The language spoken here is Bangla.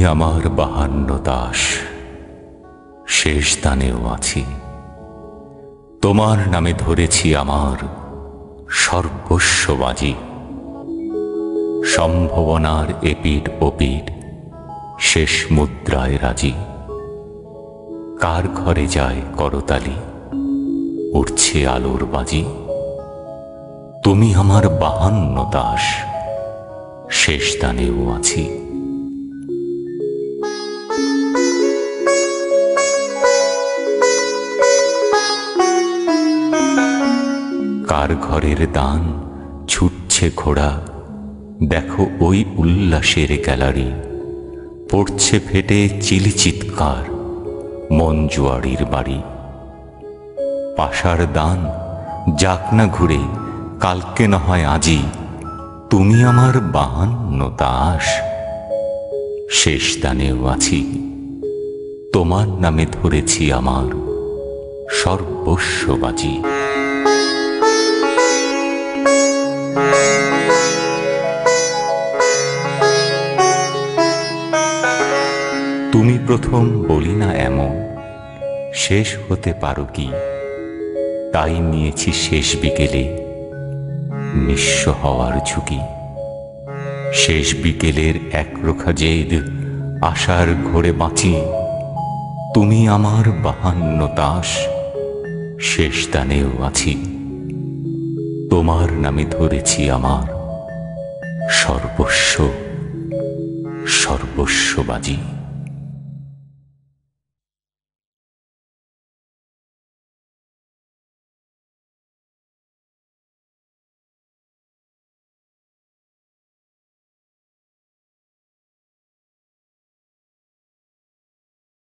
আমার 52 দাস, শেষ দানেও আছি। তোমার নামে ধরেছি আমার সর্বস্ব বাজি। সম্ভাবনার এপিঠ ওপিঠ শেষ মুদ্রায় রাজি। কার ঘরে যায় করতালি, উঠছে আলোর বাজি। তুমি আমার 52 দাস, শেষ দানেও আছি। কার ঘরের দান ছুটছে ঘোড়া, দেখো ওই উল্লাসের গ্যালারি। পড়ছে ফেটে চিলি চিৎকার, মন জুয়ারির বাড়ি। পাশার দান যাক না ঘুরে, কালকে না হয় আজি। তুমি আমার 52 দাস, শেষ দানেও আছি। তোমার নামে ধরেছি আমার সর্বস্ব বাজি। তুমি প্রথম বলি না এমন, শেষ হতে পারো কি? তাই নিয়েছি শেষ বিকেলে নিঃস্ব হওয়ার ঝুঁকি। শেষ বিকেলের একরোখা জেদ আশার ঘোরে বাঁচি। তুমি আমার 52 দাস, শেষ দানেও আছি। তোমার নামে ধরেছি আমার সর্বস্ব বাজি।